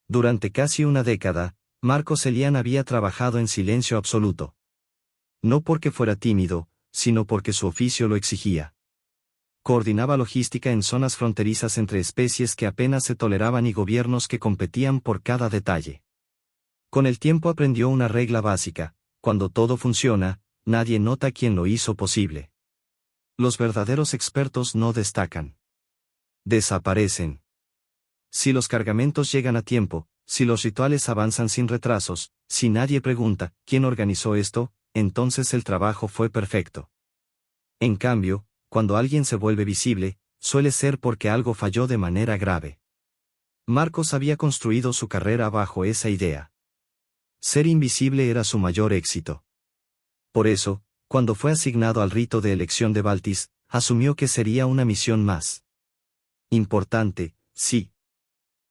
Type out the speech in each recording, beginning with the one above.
Durante casi una década, Marcos Elián había trabajado en silencio absoluto. No porque fuera tímido, sino porque su oficio lo exigía. Coordinaba logística en zonas fronterizas entre especies que apenas se toleraban y gobiernos que competían por cada detalle. Con el tiempo aprendió una regla básica: cuando todo funciona, nadie nota quién lo hizo posible. Los verdaderos expertos no destacan. Desaparecen. Si los cargamentos llegan a tiempo, si los rituales avanzan sin retrasos, si nadie pregunta ¿quién organizó esto?, entonces el trabajo fue perfecto. En cambio, cuando alguien se vuelve visible, suele ser porque algo falló de manera grave. Marcos había construido su carrera bajo esa idea. Ser invisible era su mayor éxito. Por eso, cuando fue asignado al rito de elección de Baltis, asumió que sería una misión más. Importante, sí.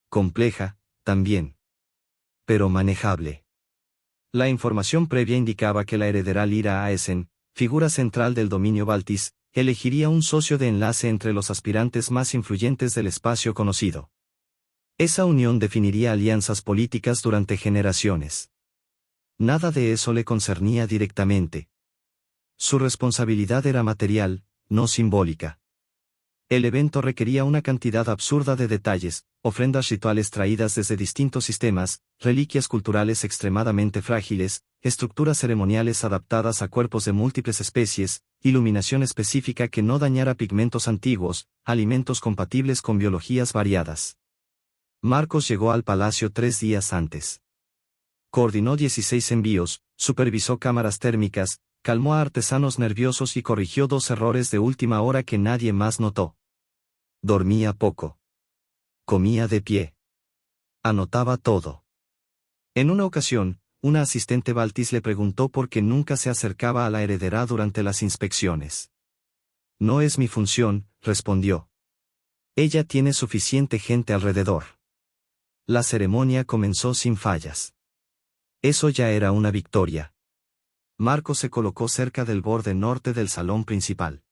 Compleja, también. Pero manejable. La información previa indicaba que la heredera Lyra Aesen, figura central del dominio Baltis, elegiría un socio de enlace entre los aspirantes más influyentes del espacio conocido. Esa unión definiría alianzas políticas durante generaciones. Nada de eso le concernía directamente. Su responsabilidad era material, no simbólica. El evento requería una cantidad absurda de detalles: ofrendas rituales traídas desde distintos sistemas, reliquias culturales extremadamente frágiles, estructuras ceremoniales adaptadas a cuerpos de múltiples especies, iluminación específica que no dañara pigmentos antiguos, alimentos compatibles con biologías variadas. Marcos llegó al palacio 3 días antes. Coordinó 16 envíos, supervisó cámaras térmicas, calmó a artesanos nerviosos y corrigió 2 errores de última hora que nadie más notó. Dormía poco. Comía de pie. Anotaba todo. En una ocasión, una asistente Baltis le preguntó por qué nunca se acercaba a la heredera durante las inspecciones. No es mi función, respondió. Ella tiene suficiente gente alrededor. La ceremonia comenzó sin fallas. Eso ya era una victoria. Marcos se colocó cerca del borde norte del salón principal.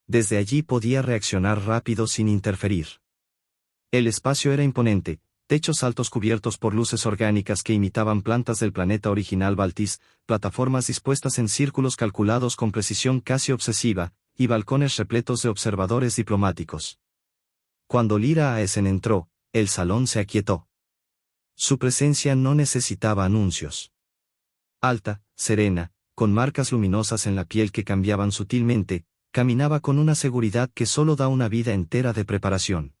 Desde allí podía reaccionar rápido sin interferir. El espacio era imponente: techos altos cubiertos por luces orgánicas que imitaban plantas del planeta original Baltis, plataformas dispuestas en círculos calculados con precisión casi obsesiva, y balcones repletos de observadores diplomáticos. Cuando Lyra Aesen entró, el salón se aquietó. Su presencia no necesitaba anuncios. Alta, serena, con marcas luminosas en la piel que cambiaban sutilmente, caminaba con una seguridad que solo da una vida entera de preparación.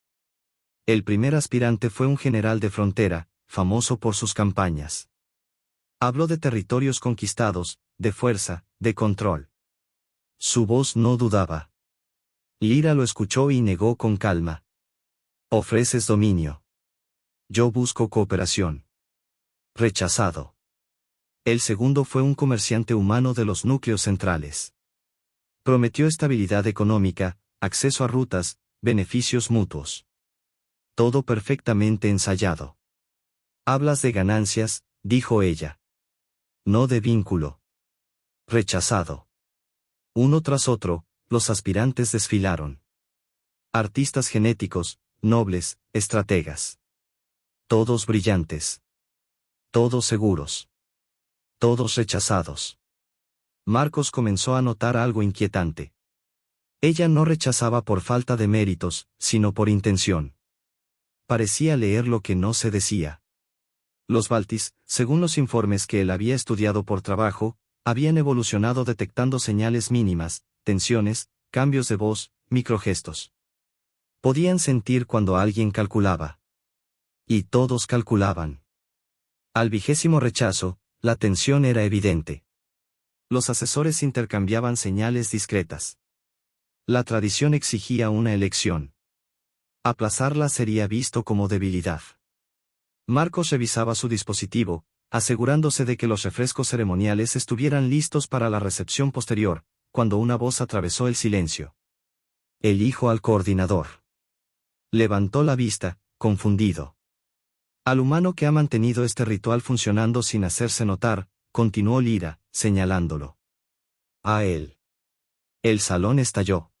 El primer aspirante fue un general de frontera, famoso por sus campañas. Habló de territorios conquistados, de fuerza, de control. Su voz no dudaba. Lyra lo escuchó y negó con calma. Ofreces dominio. Yo busco cooperación. Rechazado. El segundo fue un comerciante humano de los núcleos centrales. Prometió estabilidad económica, acceso a rutas, beneficios mutuos. Todo perfectamente ensayado. Hablas de ganancias, dijo ella. No de vínculo. Rechazado. Uno tras otro, los aspirantes desfilaron. Artistas genéticos, nobles, estrategas. Todos brillantes. Todos seguros. Todos rechazados. Marcos comenzó a notar algo inquietante. Ella no rechazaba por falta de méritos, sino por intención. Parecía leer lo que no se decía. Los Baltis, según los informes que él había estudiado por trabajo, habían evolucionado detectando señales mínimas, tensiones, cambios de voz, microgestos. Podían sentir cuando alguien calculaba. Y todos calculaban. Al 20º rechazo, la tensión era evidente. Los asesores intercambiaban señales discretas. La tradición exigía una elección. Aplazarla sería visto como debilidad. Marcos revisaba su dispositivo, asegurándose de que los refrescos ceremoniales estuvieran listos para la recepción posterior, cuando una voz atravesó el silencio. Elijo al coordinador. Levantó la vista, confundido. Al humano que ha mantenido este ritual funcionando sin hacerse notar, continuó Lyra, señalándolo. A él. El salón estalló.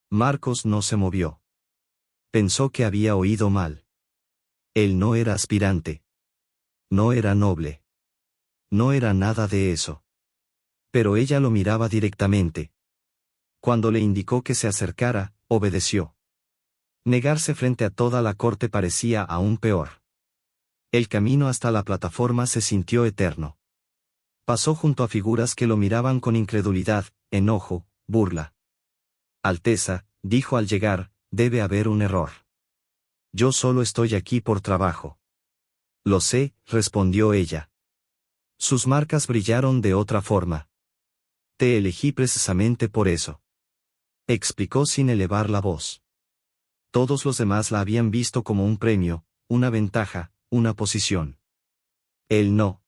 Marcos no se movió. Pensó que había oído mal. Él no era aspirante. No era noble. No era nada de eso. Pero ella lo miraba directamente. Cuando le indicó que se acercara, obedeció. Negarse frente a toda la corte parecía aún peor. El camino hasta la plataforma se sintió eterno. Pasó junto a figuras que lo miraban con incredulidad, enojo, burla. Alteza, dijo al llegar, debe haber un error. Yo solo estoy aquí por trabajo. Lo sé, respondió ella. Sus marcas brillaron de otra forma. Te elegí precisamente por eso. Explicó sin elevar la voz. Todos los demás la habían visto como un premio, una ventaja, una posición. Él no.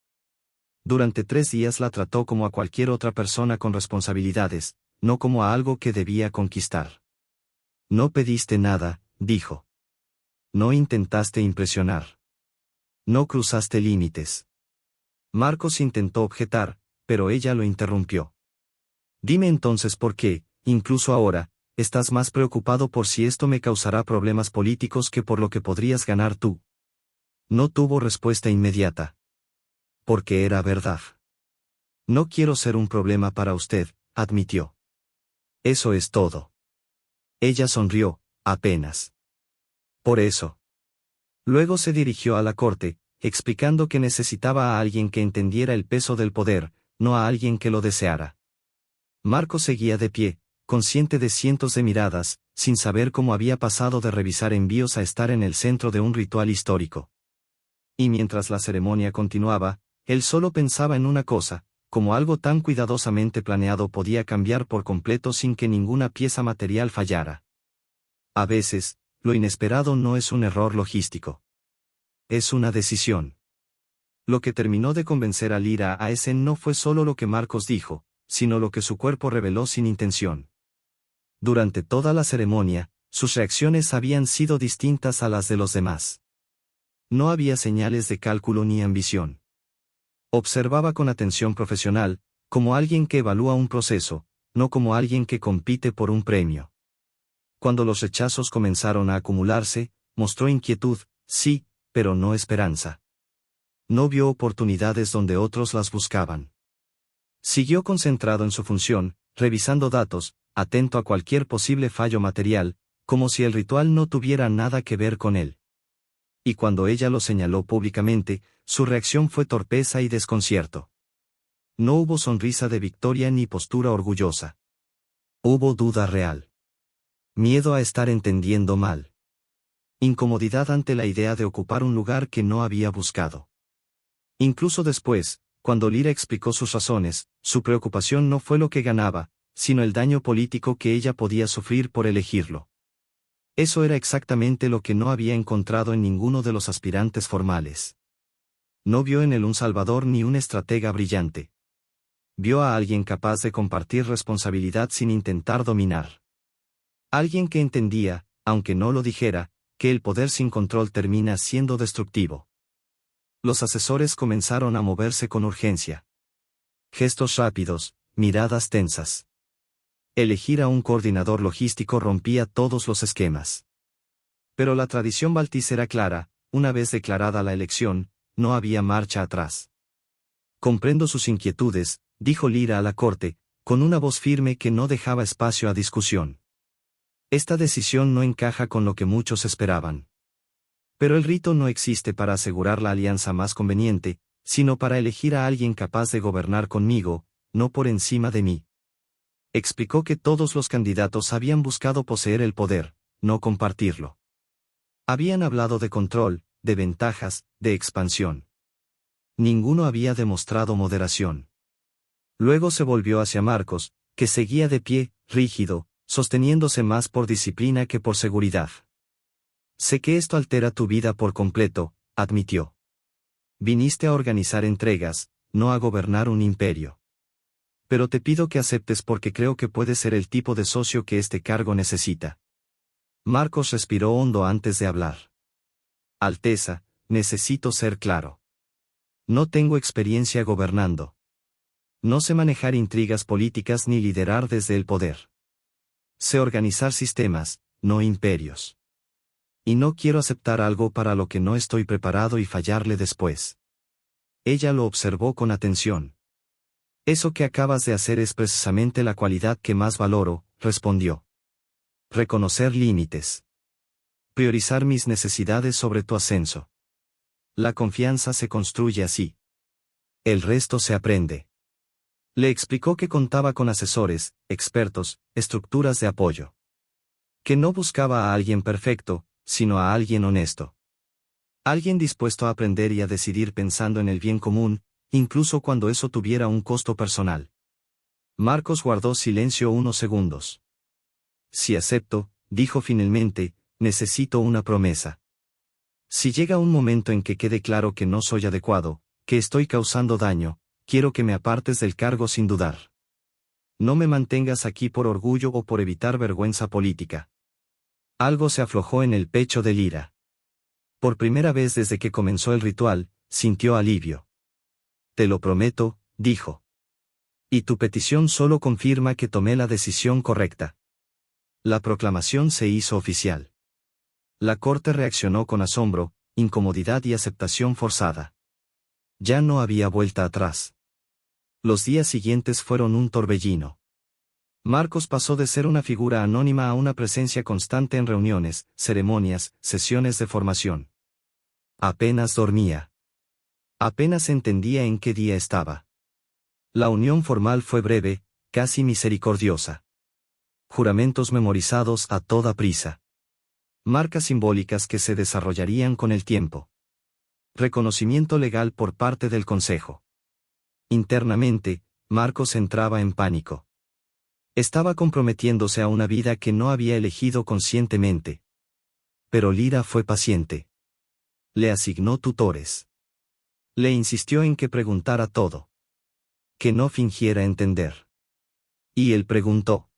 Durante 3 días la trató como a cualquier otra persona con responsabilidades, no como a algo que debía conquistar. No pediste nada, dijo. No intentaste impresionar. No cruzaste límites. Marcos intentó objetar, pero ella lo interrumpió. Dime entonces por qué, incluso ahora, estás más preocupado por si esto me causará problemas políticos que por lo que podrías ganar tú. No tuvo respuesta inmediata. Porque era verdad. No quiero ser un problema para usted, admitió. Eso es todo. Ella sonrió, apenas. Por eso. Luego se dirigió a la corte, explicando que necesitaba a alguien que entendiera el peso del poder, no a alguien que lo deseara. Marco seguía de pie, consciente de cientos de miradas, sin saber cómo había pasado de revisar envíos a estar en el centro de un ritual histórico. Y mientras la ceremonia continuaba, él solo pensaba en una cosa, cómo algo tan cuidadosamente planeado podía cambiar por completo sin que ninguna pieza material fallara. A veces, lo inesperado no es un error logístico. Es una decisión. Lo que terminó de convencer a Lyra a ese no fue solo lo que Marcos dijo, sino lo que su cuerpo reveló sin intención. Durante toda la ceremonia, sus reacciones habían sido distintas a las de los demás. No había señales de cálculo ni ambición. Observaba con atención profesional, como alguien que evalúa un proceso, no como alguien que compite por un premio. Cuando los rechazos comenzaron a acumularse, mostró inquietud, sí, pero no esperanza. No vio oportunidades donde otros las buscaban. Siguió concentrado en su función, revisando datos, atento a cualquier posible fallo material, como si el ritual no tuviera nada que ver con él. Y cuando ella lo señaló públicamente, su reacción fue torpeza y desconcierto. No hubo sonrisa de victoria ni postura orgullosa. Hubo duda real. Miedo a estar entendiendo mal. Incomodidad ante la idea de ocupar un lugar que no había buscado. Incluso después, cuando Lyra explicó sus razones, su preocupación no fue lo que ganaba, sino el daño político que ella podía sufrir por elegirlo. Eso era exactamente lo que no había encontrado en ninguno de los aspirantes formales. No vio en él un salvador ni un estratega brillante. Vio a alguien capaz de compartir responsabilidad sin intentar dominar. Alguien que entendía, aunque no lo dijera, que el poder sin control termina siendo destructivo. Los asesores comenzaron a moverse con urgencia. Gestos rápidos, miradas tensas. Elegir a un coordinador logístico rompía todos los esquemas. Pero la tradición Baltis era clara, una vez declarada la elección, no había marcha atrás. Comprendo sus inquietudes, dijo Lyra a la corte, con una voz firme que no dejaba espacio a discusión. Esta decisión no encaja con lo que muchos esperaban. Pero el rito no existe para asegurar la alianza más conveniente, sino para elegir a alguien capaz de gobernar conmigo, no por encima de mí. Explicó que todos los candidatos habían buscado poseer el poder, no compartirlo. Habían hablado de control, de ventajas, de expansión. Ninguno había demostrado moderación. Luego se volvió hacia Marcos, que seguía de pie, rígido, sosteniéndose más por disciplina que por seguridad. Sé que esto altera tu vida por completo, admitió. Viniste a organizar entregas, no a gobernar un imperio. Pero te pido que aceptes porque creo que puedes ser el tipo de socio que este cargo necesita. Marcos respiró hondo antes de hablar. Alteza, necesito ser claro. No tengo experiencia gobernando. No sé manejar intrigas políticas ni liderar desde el poder. Sé organizar sistemas, no imperios. Y no quiero aceptar algo para lo que no estoy preparado y fallarle después. Ella lo observó con atención. Eso que acabas de hacer es precisamente la cualidad que más valoro, respondió. Reconocer límites. Priorizar mis necesidades sobre tu ascenso. La confianza se construye así. El resto se aprende. Le explicó que contaba con asesores, expertos, estructuras de apoyo. Que no buscaba a alguien perfecto, sino a alguien honesto. Alguien dispuesto a aprender y a decidir pensando en el bien común, incluso cuando eso tuviera un costo personal. Marcos guardó silencio unos segundos. Si acepto, dijo finalmente, necesito una promesa. Si llega un momento en que quede claro que no soy adecuado, que estoy causando daño, quiero que me apartes del cargo sin dudar. No me mantengas aquí por orgullo o por evitar vergüenza política. Algo se aflojó en el pecho de Lira. Por primera vez desde que comenzó el ritual, sintió alivio. Te lo prometo, dijo. Y tu petición solo confirma que tomé la decisión correcta. La proclamación se hizo oficial. La corte reaccionó con asombro, incomodidad y aceptación forzada. Ya no había vuelta atrás. Los días siguientes fueron un torbellino. Marcos pasó de ser una figura anónima a una presencia constante en reuniones, ceremonias, sesiones de formación. Apenas dormía. Apenas entendía en qué día estaba. La unión formal fue breve, casi misericordiosa. Juramentos memorizados a toda prisa. Marcas simbólicas que se desarrollarían con el tiempo. Reconocimiento legal por parte del Consejo. Internamente, Marcos entraba en pánico. Estaba comprometiéndose a una vida que no había elegido conscientemente. Pero Lira fue paciente. Le asignó tutores. Le insistió en que preguntara todo. Que no fingiera entender. Y él preguntó.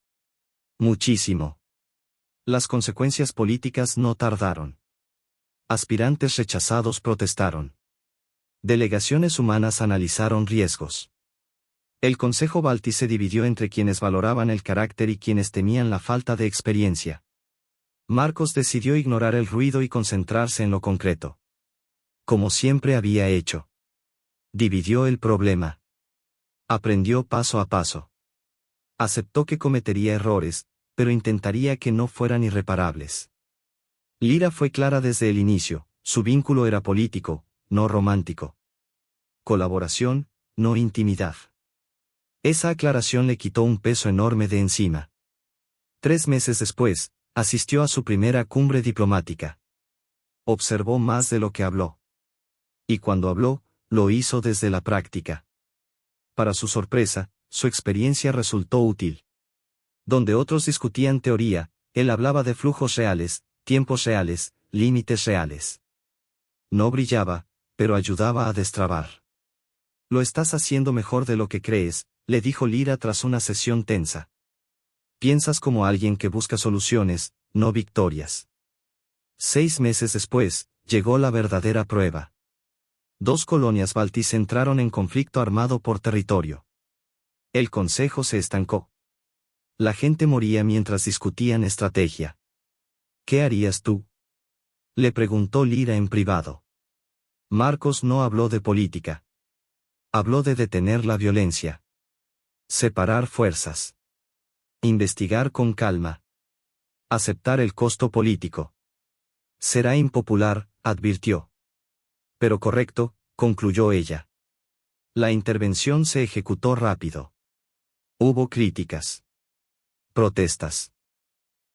Muchísimo. Las consecuencias políticas no tardaron. Aspirantes rechazados protestaron. Delegaciones humanas analizaron riesgos. El Consejo Balti se dividió entre quienes valoraban el carácter y quienes temían la falta de experiencia. Marcos decidió ignorar el ruido y concentrarse en lo concreto. Como siempre había hecho. Dividió el problema. Aprendió paso a paso. Aceptó que cometería errores, pero intentaría que no fueran irreparables. Lira fue clara desde el inicio, su vínculo era político, no romántico. Colaboración, no intimidad. Esa aclaración le quitó un peso enorme de encima. 3 meses después, asistió a su primera cumbre diplomática. Observó más de lo que habló. Y cuando habló, lo hizo desde la práctica. Para su sorpresa, su experiencia resultó útil. Donde otros discutían teoría, él hablaba de flujos reales, tiempos reales, límites reales. No brillaba, pero ayudaba a destrabar. Lo estás haciendo mejor de lo que crees, le dijo Lira tras una sesión tensa. Piensas como alguien que busca soluciones, no victorias. 6 meses después, llegó la verdadera prueba. 2 colonias baltis entraron en conflicto armado por territorio. El consejo se estancó. La gente moría mientras discutían estrategia. ¿Qué harías tú? Le preguntó Lira en privado. Marcos no habló de política. Habló de detener la violencia. Separar fuerzas. Investigar con calma. Aceptar el costo político. Será impopular, advirtió. Pero correcto, concluyó ella. La intervención se ejecutó rápido. Hubo críticas. Protestas.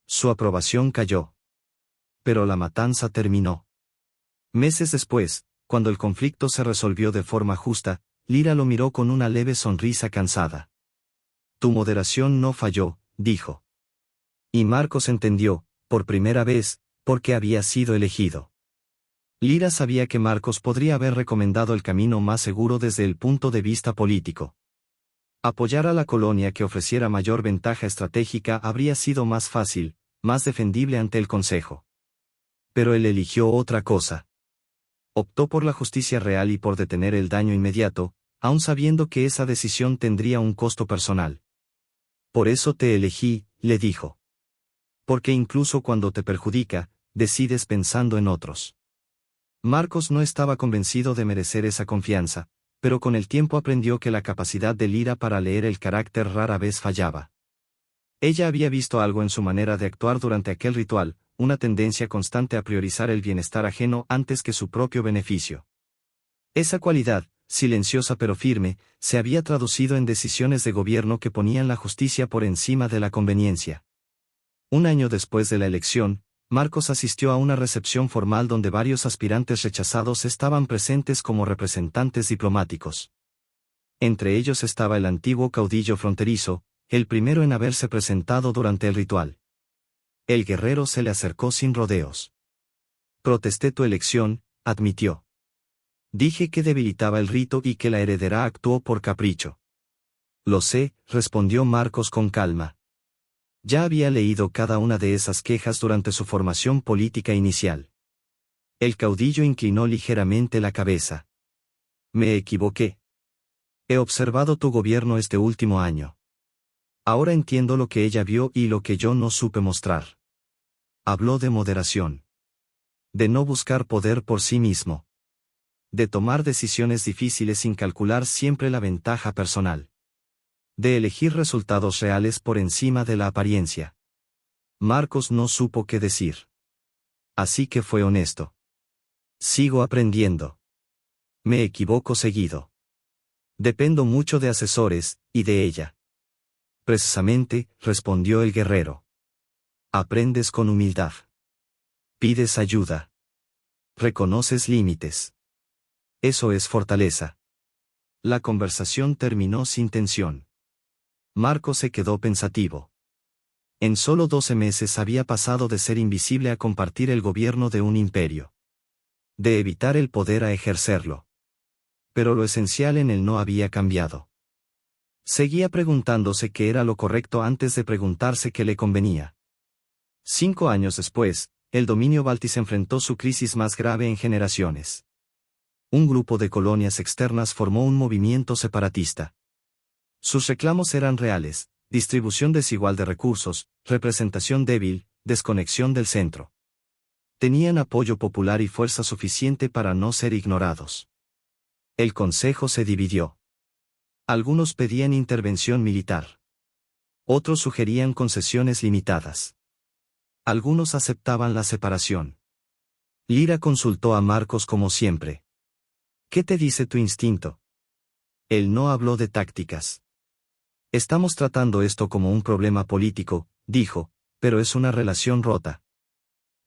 Su aprobación cayó. Pero la matanza terminó. Meses después, cuando el conflicto se resolvió de forma justa, Lira lo miró con una leve sonrisa cansada. Tu moderación no falló, dijo. Y Marcos entendió, por primera vez, por qué había sido elegido. Lira sabía que Marcos podría haber recomendado el camino más seguro desde el punto de vista político. Apoyar a la colonia que ofreciera mayor ventaja estratégica habría sido más fácil, más defendible ante el Consejo. Pero él eligió otra cosa. Optó por la justicia real y por detener el daño inmediato, aun sabiendo que esa decisión tendría un costo personal. Por eso te elegí, le dijo. Porque incluso cuando te perjudica, decides pensando en otros. Marcos no estaba convencido de merecer esa confianza, pero con el tiempo aprendió que la capacidad de Lyra para leer el carácter rara vez fallaba. Ella había visto algo en su manera de actuar durante aquel ritual, una tendencia constante a priorizar el bienestar ajeno antes que su propio beneficio. Esa cualidad, silenciosa pero firme, se había traducido en decisiones de gobierno que ponían la justicia por encima de la conveniencia. Un año después de la elección, Marcos asistió a una recepción formal donde varios aspirantes rechazados estaban presentes como representantes diplomáticos. Entre ellos estaba el antiguo caudillo fronterizo, el primero en haberse presentado durante el ritual. El guerrero se le acercó sin rodeos. Protesté tu elección, admitió. Dije que debilitaba el rito y que la heredera actuó por capricho. Lo sé, respondió Marcos con calma. Ya había leído cada una de esas quejas durante su formación política inicial. El caudillo inclinó ligeramente la cabeza. Me equivoqué. He observado tu gobierno este último año. Ahora entiendo lo que ella vio y lo que yo no supe mostrar. Habló de moderación. De no buscar poder por sí mismo. De tomar decisiones difíciles sin calcular siempre la ventaja personal. De elegir resultados reales por encima de la apariencia. Marcos no supo qué decir. Así que fue honesto. Sigo aprendiendo. Me equivoco seguido. Dependo mucho de asesores, y de ella. Precisamente, respondió el guerrero. Aprendes con humildad. Pides ayuda. Reconoces límites. Eso es fortaleza. La conversación terminó sin tensión. Marcos se quedó pensativo. En solo 12 meses había pasado de ser invisible a compartir el gobierno de un imperio. De evitar el poder a ejercerlo. Pero lo esencial en él no había cambiado. Seguía preguntándose qué era lo correcto antes de preguntarse qué le convenía. 5 años después, el dominio Baltis enfrentó su crisis más grave en generaciones. Un grupo de colonias externas formó un movimiento separatista. Sus reclamos eran reales: distribución desigual de recursos, representación débil, desconexión del centro. Tenían apoyo popular y fuerza suficiente para no ser ignorados. El consejo se dividió. Algunos pedían intervención militar. Otros sugerían concesiones limitadas. Algunos aceptaban la separación. Lyra consultó a Marcos como siempre. ¿Qué te dice tu instinto? Él no habló de tácticas. Estamos tratando esto como un problema político, dijo, pero es una relación rota.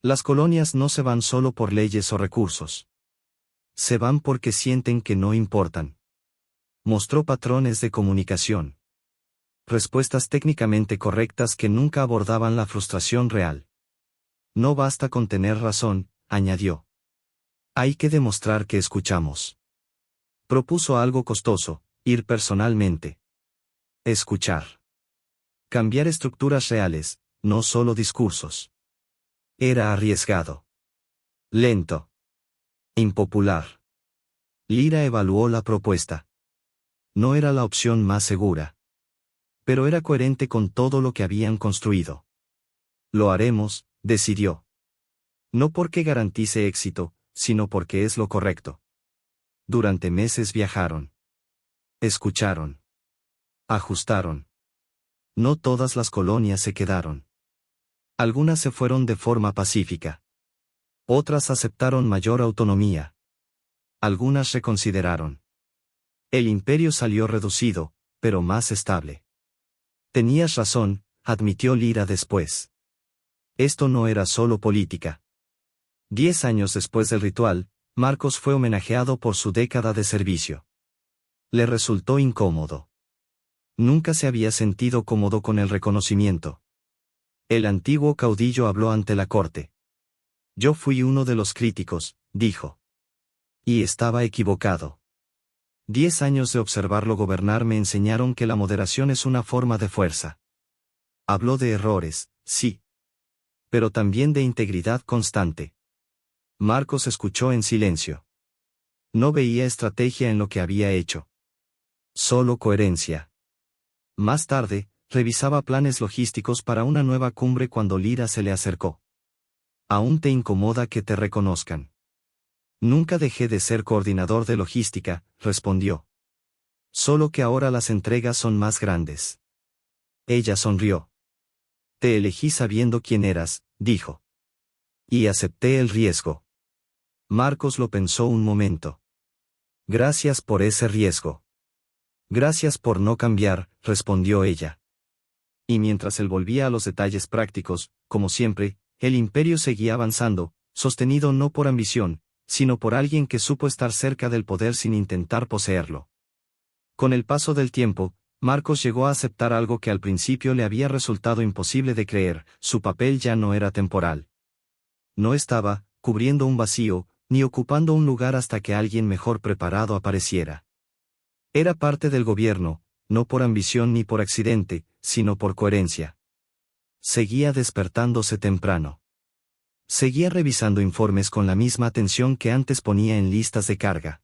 Las colonias no se van solo por leyes o recursos. Se van porque sienten que no importan. Mostró patrones de comunicación. Respuestas técnicamente correctas que nunca abordaban la frustración real. No basta con tener razón, añadió. Hay que demostrar que escuchamos. Propuso algo costoso: ir personalmente. Escuchar. Cambiar estructuras reales, no solo discursos. Era arriesgado. Lento. Impopular. Lyra evaluó la propuesta. No era la opción más segura. Pero era coherente con todo lo que habían construido. Lo haremos, decidió. No porque garantice éxito, sino porque es lo correcto. Durante meses viajaron. Escucharon. Ajustaron. No todas las colonias se quedaron. Algunas se fueron de forma pacífica. Otras aceptaron mayor autonomía. Algunas reconsideraron. El imperio salió reducido, pero más estable. Tenías razón, admitió Lyra después. Esto no era solo política. 10 años después del ritual, Marcos fue homenajeado por su década de servicio. Le resultó incómodo. Nunca se había sentido cómodo con el reconocimiento. El antiguo caudillo habló ante la corte. Yo fui uno de los críticos, dijo. Y estaba equivocado. 10 años de observarlo gobernar me enseñaron que la moderación es una forma de fuerza. Habló de errores, sí. Pero también de integridad constante. Marcos escuchó en silencio. No veía estrategia en lo que había hecho. Solo coherencia. Más tarde, revisaba planes logísticos para una nueva cumbre cuando Lyra se le acercó. Aún te incomoda que te reconozcan. Nunca dejé de ser coordinador de logística, respondió. Solo que ahora las entregas son más grandes. Ella sonrió. Te elegí sabiendo quién eras, dijo. Y acepté el riesgo. Marcos lo pensó un momento. Gracias por ese riesgo. Gracias por no cambiar, respondió ella. Y mientras él volvía a los detalles prácticos, como siempre, el imperio seguía avanzando, sostenido no por ambición, sino por alguien que supo estar cerca del poder sin intentar poseerlo. Con el paso del tiempo, Marcos llegó a aceptar algo que al principio le había resultado imposible de creer: su papel ya no era temporal. No estaba cubriendo un vacío, ni ocupando un lugar hasta que alguien mejor preparado apareciera. Era parte del gobierno, no por ambición ni por accidente, sino por coherencia. Seguía despertándose temprano. Seguía revisando informes con la misma atención que antes ponía en listas de carga.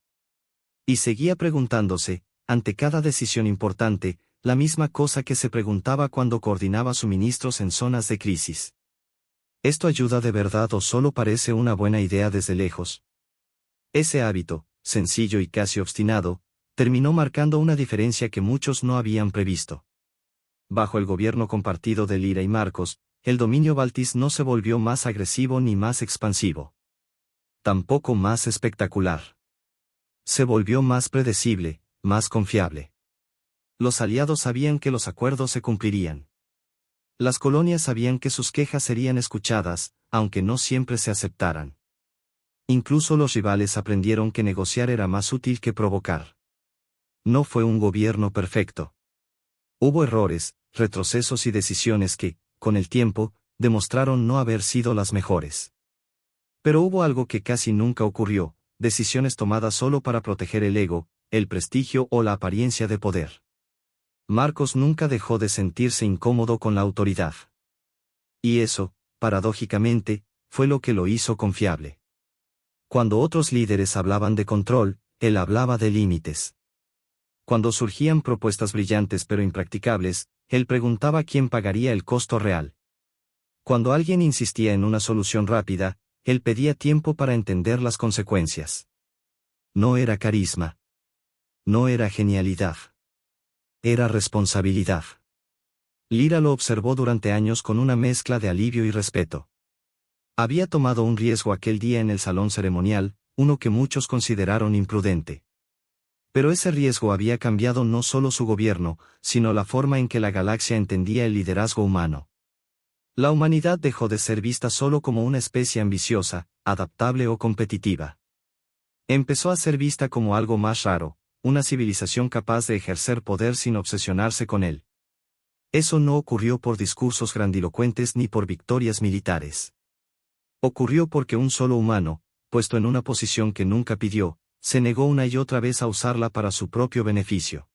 Y seguía preguntándose, ante cada decisión importante, la misma cosa que se preguntaba cuando coordinaba suministros en zonas de crisis. ¿Esto ayuda de verdad o solo parece una buena idea desde lejos? Ese hábito, sencillo y casi obstinado, terminó marcando una diferencia que muchos no habían previsto. Bajo el gobierno compartido de Lira y Marcos, el dominio Baltis no se volvió más agresivo ni más expansivo. Tampoco más espectacular. Se volvió más predecible, más confiable. Los aliados sabían que los acuerdos se cumplirían. Las colonias sabían que sus quejas serían escuchadas, aunque no siempre se aceptaran. Incluso los rivales aprendieron que negociar era más útil que provocar. No fue un gobierno perfecto. Hubo errores, retrocesos y decisiones que, con el tiempo, demostraron no haber sido las mejores. Pero hubo algo que casi nunca ocurrió: decisiones tomadas solo para proteger el ego, el prestigio o la apariencia de poder. Marcos nunca dejó de sentirse incómodo con la autoridad. Y eso, paradójicamente, fue lo que lo hizo confiable. Cuando otros líderes hablaban de control, él hablaba de límites. Cuando surgían propuestas brillantes pero impracticables, él preguntaba quién pagaría el costo real. Cuando alguien insistía en una solución rápida, él pedía tiempo para entender las consecuencias. No era carisma. No era genialidad. Era responsabilidad. Lira lo observó durante años con una mezcla de alivio y respeto. Había tomado un riesgo aquel día en el salón ceremonial, uno que muchos consideraron imprudente. Pero ese riesgo había cambiado no solo su gobierno, sino la forma en que la galaxia entendía el liderazgo humano. La humanidad dejó de ser vista solo como una especie ambiciosa, adaptable o competitiva. Empezó a ser vista como algo más raro, una civilización capaz de ejercer poder sin obsesionarse con él. Eso no ocurrió por discursos grandilocuentes ni por victorias militares. Ocurrió porque un solo humano, puesto en una posición que nunca pidió, se negó una y otra vez a usarla para su propio beneficio.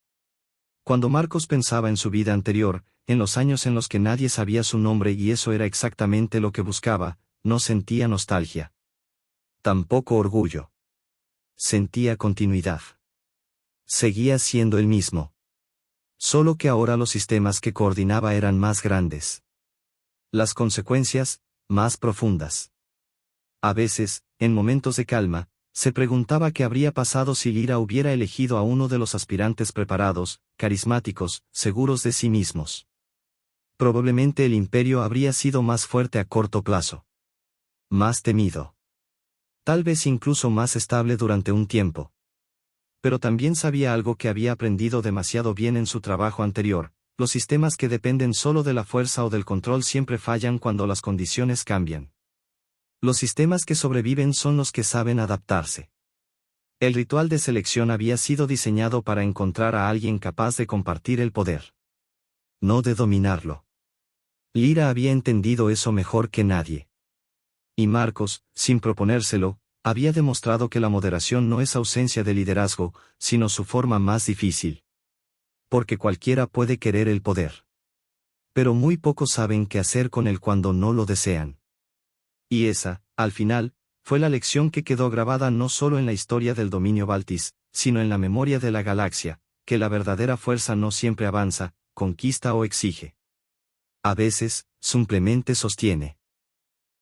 Cuando Marcos pensaba en su vida anterior, en los años en los que nadie sabía su nombre y eso era exactamente lo que buscaba, no sentía nostalgia. Tampoco orgullo. Sentía continuidad. Seguía siendo el mismo. Solo que ahora los sistemas que coordinaba eran más grandes. Las consecuencias, más profundas. A veces, en momentos de calma, se preguntaba qué habría pasado si Lira hubiera elegido a uno de los aspirantes preparados, carismáticos, seguros de sí mismos. Probablemente el imperio habría sido más fuerte a corto plazo. Más temido. Tal vez incluso más estable durante un tiempo. Pero también sabía algo que había aprendido demasiado bien en su trabajo anterior: los sistemas que dependen solo de la fuerza o del control siempre fallan cuando las condiciones cambian. Los sistemas que sobreviven son los que saben adaptarse. El ritual de selección había sido diseñado para encontrar a alguien capaz de compartir el poder. No de dominarlo. Lira había entendido eso mejor que nadie. Y Marcos, sin proponérselo, había demostrado que la moderación no es ausencia de liderazgo, sino su forma más difícil. Porque cualquiera puede querer el poder. Pero muy pocos saben qué hacer con él cuando no lo desean. Y esa, al final, fue la lección que quedó grabada no solo en la historia del dominio Baltis, sino en la memoria de la galaxia: que la verdadera fuerza no siempre avanza, conquista o exige. A veces, simplemente sostiene.